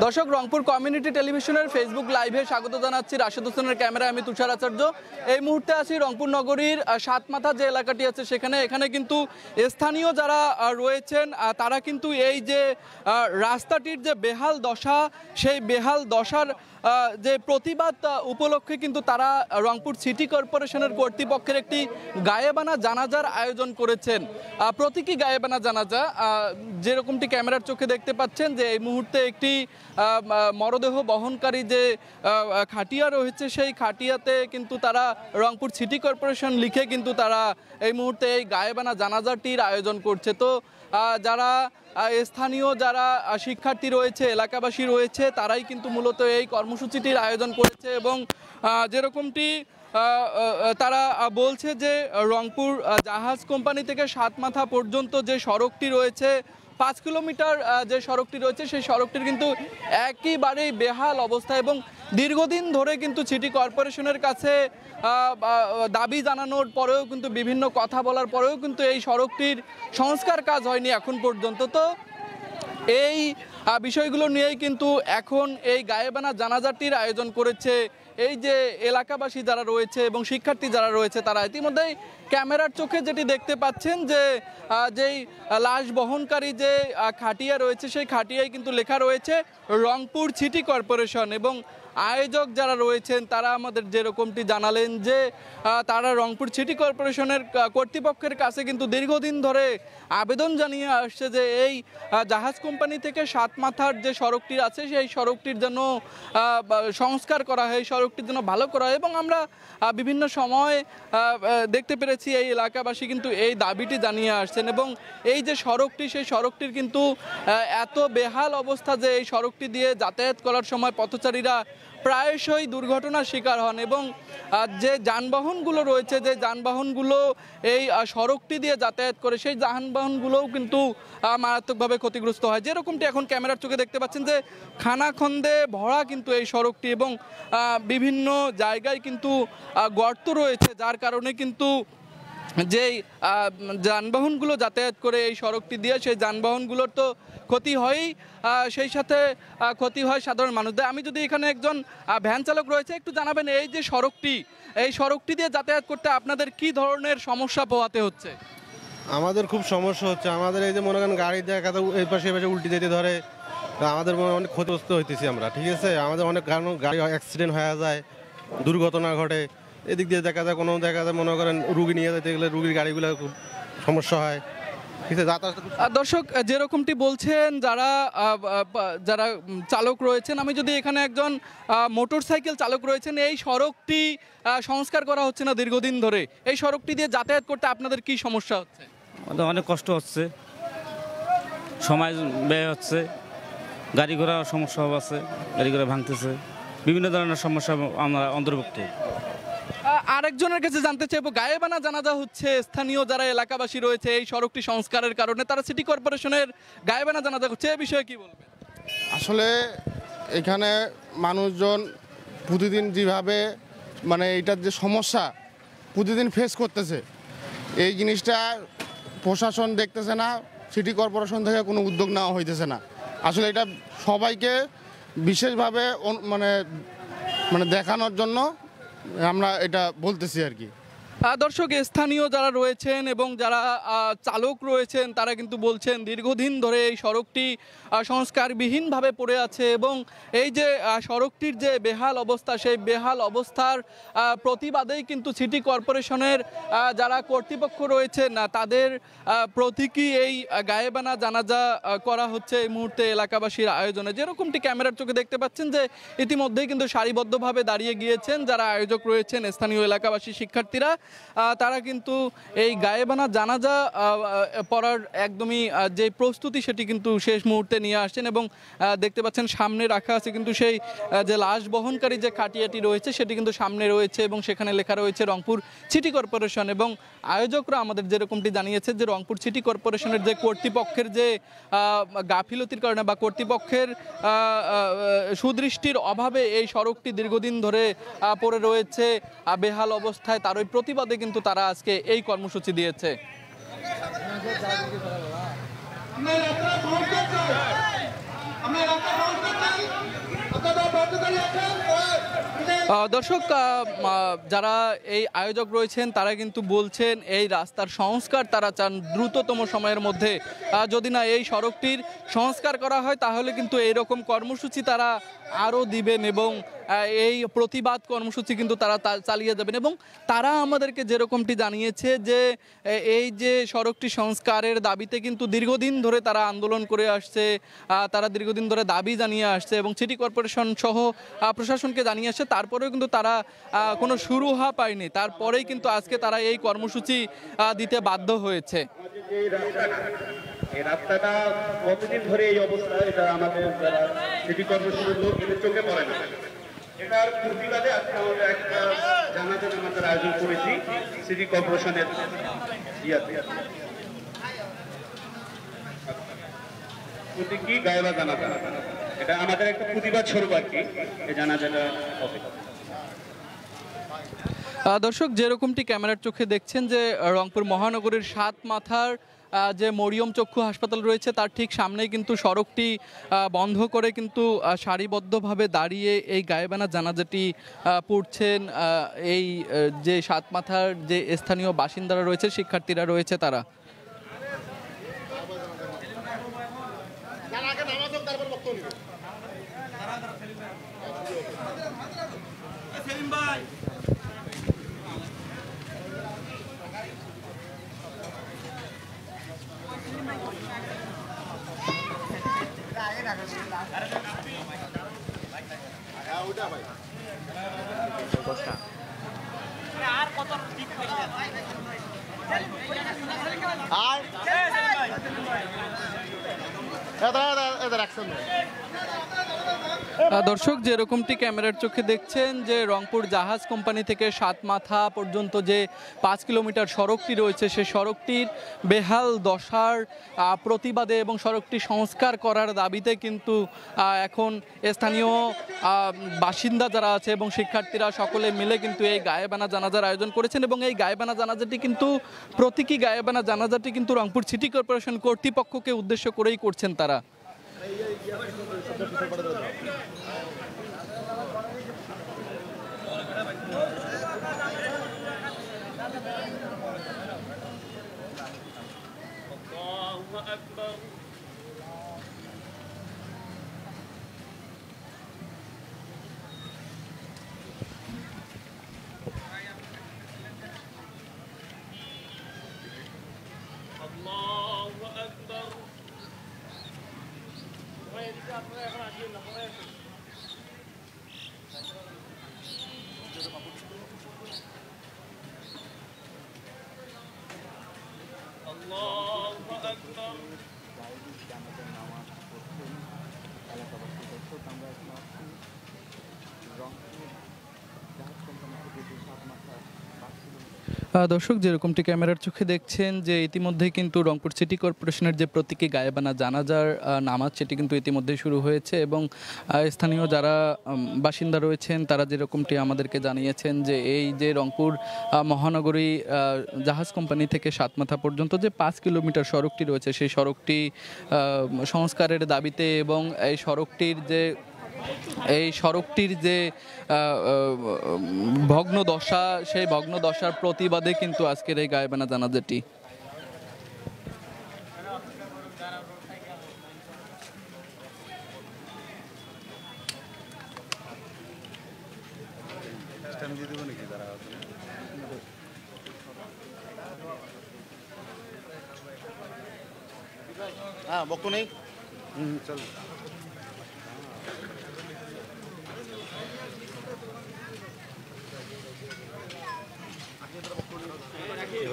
দর্শক, রংপুর কমিউনিটি টেলিভিশনের ফেসবুক লাইভে স্বাগত জানাচ্ছি। রাশেদ হোসেনের ক্যামেরায় আমি তুষার আচার্য। এই মুহূর্তে আছি রংপুর নগরীর সাতমাথা যে এলাকাটি আছে এখানে কিন্তু স্থানীয় যারা রয়েছেন তারা কিন্তু এই যে রাস্তাটির যে বেহাল দশা, সেই বেহাল দশার যে প্রতিবাদ উপলক্ষে কিন্তু তারা রংপুর সিটি কর্পোরেশনের কর্তৃপক্ষের একটি গায়েবানা জানাজার আয়োজন করেছেন। প্রতীকী গায়েবানা জানাজা, যেরকমটি ক্যামেরার চোখে দেখতে পাচ্ছেন যে এই মুহূর্তে একটি মরদেহ বহনকারী যে খাটিয়া রয়েছে, সেই খাটিয়াতে কিন্তু তারা রংপুর সিটি কর্পোরেশন লিখে কিন্তু তারা এই মুহূর্তে এই গায়েবানা জানাজাটির আয়োজন করছে। তো যারা স্থানীয় যারা শিক্ষার্থী রয়েছে, এলাকাবাসী রয়েছে, তারাই কিন্তু মূলত এই কর্মসূচিটির আয়োজন করেছে। এবং যেরকমটি তারা বলছে যে রংপুর জাহাজ কোম্পানি থেকে সাতমাথা পর্যন্ত যে সড়কটি রয়েছে, 5 কিলোমিটার যে সড়কটি রয়েছে, সেই সড়কটির কিন্তু একেবারেই বেহাল অবস্থা। এবং দীর্ঘদিন ধরে কিন্তু সিটি কর্পোরেশনের কাছে দাবি জানানোর পরেও কিন্তু বিভিন্ন কথা বলার পরেও কিন্তু এই সড়কটির সংস্কার কাজ হয়নি এখন পর্যন্ত। তো এই বিষয়গুলো নিয়েই কিন্তু এখন এই গায়েবানা জানাজাটির আয়োজন করেছে এই যে এলাকাবাসী যারা রয়েছে এবং শিক্ষার্থী যারা রয়েছে তারা। ইতিমধ্যেই ক্যামেরার চোখে যেটি দেখতে পাচ্ছেন যে যেই লাশ বহনকারী যে খাটিয়া রয়েছে, সেই খাটিয়ায় কিন্তু লেখা রয়েছে রংপুর সিটি কর্পোরেশন। এবং আয়োজক যারা রয়েছেন তারা আমাদের যেরকমটি জানালেন যে তারা রংপুর সিটি কর্পোরেশনের কর্তৃপক্ষের কাছে কিন্তু দীর্ঘদিন ধরে আবেদন জানিয়ে আসছে যে এই জাহাজ কোম্পানি থেকে সাতমাথার যে সড়কটি আছে সেই সড়কটির যেন সংস্কার করা হয়, সড়কটির জন্য ভালো করা হয়। এবং আমরা বিভিন্ন সময় দেখতে পেরেছি এই এলাকাবাসী কিন্তু এই দাবিটি জানিয়ে আসছেন। এবং এই যে সড়কটি, সেই সড়কটির কিন্তু এত বেহাল অবস্থা যে এই সড়কটি দিয়ে যাতায়াত করার সময় পথচারীরা প্রায়শই দুর্ঘটনার শিকার হন। এবং যে যানবাহনগুলো রয়েছে, যে যানবাহনগুলো এই সড়কটি দিয়ে যাতায়াত করে, সেই যানবাহনগুলোও কিন্তু মারাত্মকভাবে ক্ষতিগ্রস্ত হয়। যেরকমটি এখন ক্যামেরার চোখে দেখতে পাচ্ছেন যে খানাখন্দে ভরা কিন্তু এই সড়কটি, এবং বিভিন্ন জায়গায় কিন্তু গর্ত রয়েছে, যার কারণে কিন্তু যেই যানবাহনগুলো যাতায়াত করে এই সড়কটি দিয়ে, সেই যানবাহনগুলোর তো ক্ষতি হয়ই, সেই সাথে ক্ষতি হয় সাধারণ মানুষদের। আমি যদি এখানে একজন ভ্যান চালক রয়েছে, একটু জানাবেন এই যে সড়কটি, এই সড়কটি দিয়ে যাতায়াত করতে আপনাদের কি ধরনের সমস্যা পোহাতে হচ্ছে? আমাদের খুব সমস্যা হচ্ছে। আমাদের এই যে মনে করেন গাড়ি দেখা এই পাশে এই পাশে উল্টে যেতে ধরে, আমাদের অনেক ক্ষতিগ্রস্ত হইতেছি আমরা, ঠিক আছে। আমাদের অনেক কারণ গাড়ি অ্যাক্সিডেন্ট হয়ে যায়, দুর্ঘটনা ঘটে। এদিক দিয়ে দেখা যায় কোনো দেখা যায় মনে করেন রুগী নিয়ে যেতে গেলে রুগীর গাড়িগুলো খুব সমস্যা হয়, ঠিক আছে। দর্শক, যেরকমটি বলছেন যারা যারা চালক রয়েছেন, আমি যদি এখানে একজন মোটর সাইকেল চালক রয়েছেন, এই সড়কটি সংস্কার করা হচ্ছে না দীর্ঘদিন ধরে, এই সড়কটি দিয়ে যাতায়াত করতে আপনাদের কি সমস্যা হচ্ছে? আমাদের অনেক কষ্ট হচ্ছে, সময় ব্যয় হচ্ছে, গাড়ি ঘোড়ার সমস্যা আছে, গাড়ি ঘোড়া ভাঙতেছে, বিভিন্ন ধরনের সমস্যা আমরা অন্তর্ভুক্ত। আরেকজনের কাছে জানতে চাইবো, গায়েবানা জানাজা হচ্ছে, স্থানীয় যারা এলাকাবাসী রয়েছে এই সড়কটি সংস্কারের কারণে তারা সিটি কর্পোরেশনের গায়েবানা জানাজা করছে, এই বিষয়ে কি বলবেন? আসলে এখানে মানুষজন প্রতিদিন যেভাবে মানে এইটার যে সমস্যা প্রতিদিন ফেস করতেছে, এই জিনিসটা প্রশাসন দেখতেছে না, সিটি কর্পোরেশন থেকে কোনো উদ্যোগ নেওয়া হইতেছে না। আসলে এটা সবাইকে বিশেষভাবে মানে মানে দেখানোর জন্য আমরা এটা বলতেছি আর কি। দর্শক, স্থানীয় যারা রয়েছেন এবং যারা চালক রয়েছেন তারা কিন্তু বলছেন দীর্ঘদিন ধরে এই সড়কটি সংস্কারবিহীনভাবে পড়ে আছে। এবং এই যে সড়কটির যে বেহাল অবস্থা, সেই বেহাল অবস্থার প্রতিবাদেই কিন্তু সিটি কর্পোরেশনের যারা কর্তৃপক্ষ রয়েছেন তাদের প্রতীকী এই গায়েবানা জানাজা করা হচ্ছে এই মুহূর্তে এলাকাবাসীর আয়োজনে। যেরকমটি ক্যামেরার চোখে দেখতে পাচ্ছেন যে ইতিমধ্যেই কিন্তু সারিবদ্ধভাবে দাঁড়িয়ে গিয়েছেন যারা আয়োজক রয়েছেন, স্থানীয় এলাকাবাসী শিক্ষার্থীরা, তারা কিন্তু এই গায়েবানা জানাজা পড়ার একদমই যে প্রস্তুতি সেটি কিন্তু শেষ মুহূর্তে নিয়ে আসছেন। এবং দেখতে পাচ্ছেন সামনে রাখা আছে কিন্তু সেই যে লাশ বহনকারী যে খাটিয়াটি রয়েছে সেটি কিন্তু সামনে রয়েছে, এবং সেখানে লেখা রয়েছে রংপুর সিটি কর্পোরেশন। এবং আয়োজকরা আমাদের যেরকমটি জানিয়েছে যে রংপুর সিটি কর্পোরেশনের যে কর্তৃপক্ষের যে গাফিলতির কারণে বা কর্তৃপক্ষের সুদৃষ্টির অভাবে এই সড়কটি দীর্ঘদিন ধরে পড়ে রয়েছে বেহাল অবস্থায়, তারই প্রতিবাদে কিন্তু তারা আজকে এই কর্মসূচি দিয়েছে। দর্শক, যারা এই আয়োজক রয়েছেন তারা কিন্তু বলছেন এই রাস্তার সংস্কার তারা চান দ্রুততম সময়ের মধ্যে। যদি না এই সড়কটির সংস্কার করা হয় তাহলে কিন্তু এইরকম কর্মসূচি তারা আরও দিবেন এবং এই প্রতিবাদ কর্মসূচি কিন্তু তারা চালিয়ে যাবেন। এবং তারা আমাদেরকে যেরকমটি জানিয়েছে যে এই যে সড়কটি সংস্কারের দাবিতে কিন্তু দীর্ঘদিন ধরে তারা আন্দোলন করে আসছে, তারা দীর্ঘদিন ধরে দাবি জানিয়ে আসছে এবং সিটি কর্পোরেশন সহ প্রশাসনকে জানিয়ে আসছে, তারপরেও কিন্তু তারা কোনো সুরাহা পায়নি। তারপরেই কিন্তু আজকে তারা এই কর্মসূচি দিতে বাধ্য হয়েছে। এই রাস্তাটা কতদিন ধরে এই অবস্থা, এটা আমাদের সিটি কর্পোরেশনের লোক কিন্তু চোখে পড়ে না। এটার প্রতিবাদে আজকে আমরা একটা জানাজা নামাজের আয়োজন করেছি সিটি কর্পোরেশনের ইয়াতে। প্রতীকী গায়েবা জানাজা, এটা আমাদের একটা প্রতিবাদ স্বরূপ আর কি এই জানাজাটা হবে। দর্শক, যেরকমটি ক্যামেরার চোখে দেখছেন যে রংপুর মহানগরীর ৭ মাথার যে মরিয়ম চক্ষু হাসপাতাল রয়েছে তার ঠিক সামনেই কিন্তু সড়কটি বন্ধ করে কিন্তু সারিবদ্ধভাবে দাঁড়িয়ে এই গায়েবানা জানাজাটি পড়ছেন এই যে ৭ মাথার যে স্থানীয় বাসিন্দারা রয়েছে, শিক্ষার্থীরা রয়েছে তারা। দর্শক, যেরকমটি ক্যামেরার চোখে দেখছেন যে রংপুর জাহাজ কোম্পানি থেকে ৭ মাথা পর্যন্ত যে ৫ কিলোমিটার সড়কটি রয়েছে সেই সড়কটির বেহাল দশার প্রতিবাদে এবং সড়কটি সংস্কার করার দাবিতে কিন্তু এখন স্থানীয় বাসিন্দা যারা আছে এবং শিক্ষার্থীরা সকলে মিলে কিন্তু এই গায়েবানা জানাজার আয়োজন করেছেন। এবং এই গায়েবানা জানাজাটি কিন্তু প্রতীকী গায়েবানা জানাজাটি কিন্তু রংপুর সিটি কর্পোরেশন কর্তৃপক্ষকে উদ্দেশ্য করেই করছেন তারা। দর্শক, যেরকমটি ক্যামেরার চোখে দেখছেন যে ইতিমধ্যেই কিন্তু রংপুর সিটি কর্পোরেশনের যে প্রতীকী গায়েবানা জানাজার নামাজ সেটি কিন্তু ইতিমধ্যেই শুরু হয়েছে এবং স্থানীয় যারা বাসিন্দা রয়েছেন তারা যেরকমটি আমাদেরকে জানিয়েছেন যে এই যে রংপুর মহানগরী জাহাজ কোম্পানি থেকে ৭ মাথা পর্যন্ত যে ৫ কিলোমিটার সড়কটি রয়েছে সেই সড়কটি সংস্কারের দাবিতে এবং এই সড়কটির যে ভগ্ন দশা সেই ভগ্ন দশার প্রতিবাদে কিন্তু আজকের এই গায়েবানা জানাজাটি। হ্যাঁ, বক্ত নেই। চল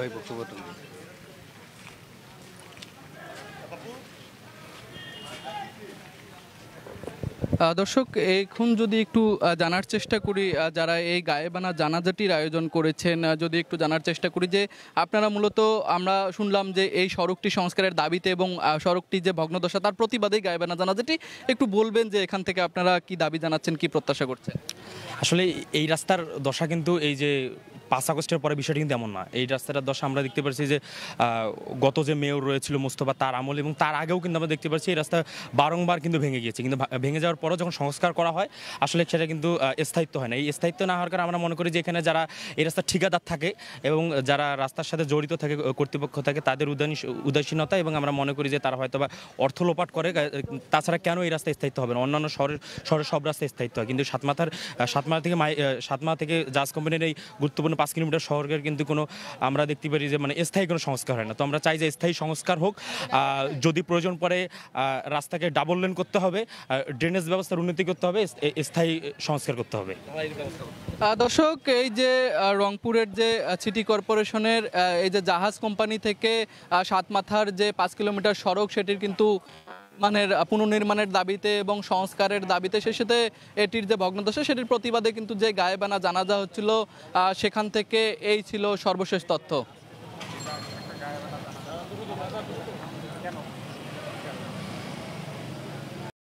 ভাই বক্তব্য। দর্শক, এখন যদি একটু জানার চেষ্টা করি যারা এই গায়েবানা জানাজাটির আয়োজন করেছেন, যদি একটু জানার চেষ্টা করি যে আপনারা মূলত আমরা শুনলাম যে এই সড়কটি সংস্কারের দাবিতে এবং সড়কটি যে ভগ্নদশা তার প্রতিবাদেই গায়েবানা জানাজাটি, একটু বলবেন যে এখান থেকে আপনারা কি দাবি জানাচ্ছেন, কি প্রত্যাশা করছেন? আসলে এই রাস্তার দশা কিন্তু এই যে 5 আগস্টের পরে বিষয়টি কিন্তু এমন না। এই রাস্তাটার দশা আমরা দেখতে পাচ্ছি যে গত যে মেয়র রয়েছিল মোস্তফা তার আমল এবং তার আগেও কিন্তু আমরা দেখতে পাচ্ছি এই রাস্তা বারংবার কিন্তু ভেঙে গিয়েছে, কিন্তু ভেঙে যাওয়ার পরও যখন সংস্কার করা হয় আসলে সেটা কিন্তু স্থায়িত্ব হয় না। এই স্থায়িত্ব না হওয়ার কারণে আমরা মনে করি যে এখানে যারা এই রাস্তার ঠিকাদার থাকে এবং যারা রাস্তার সাথে জড়িত থাকে কর্তৃপক্ষ থাকে তাদের উদাসীনতা, এবং আমরা মনে করি যে তারা হয়তো বা অর্থ লোপাট করে। তাছাড়া কেন এই রাস্তায় স্থায়িত্ব হবে না? অন্যান্য শহরের সব রাস্তায় স্থায়িত্ব হয়, কিন্তু সাতমাথা থেকে জাজ কোম্পানির এই গুরুত্বপূর্ণ 5 কিলোমিটার শহরের কিন্তু কোনো আমরা দেখতে পারি যে মানে স্থায়ী কোনো সংস্কার হয় না। তো আমরা চাই যে স্থায়ী সংস্কার হোক, যদি প্রয়োজন পড়ে রাস্তাকে ডাবল লেন করতে হবে, ড্রেনেজ ব্যবস্থার উন্নতি করতে হবে, স্থায়ী সংস্কার করতে হবে। দর্শক, এই যে রংপুরের যে সিটি কর্পোরেশনের এই যে জাহাজ কোম্পানি থেকে সাতমাথার যে 5 কিলোমিটার সড়ক সেটির কিন্তু পুনর্নির্মাণের দাবিতে এবং সংস্কারের দাবিতে, সে সাথে এটির যে ভগ্নদশা সেটির প্রতিবাদে কিন্তু যে গায়েবানা জানাজা হচ্ছিল সেখান থেকে এই ছিল সর্বশেষ তথ্য।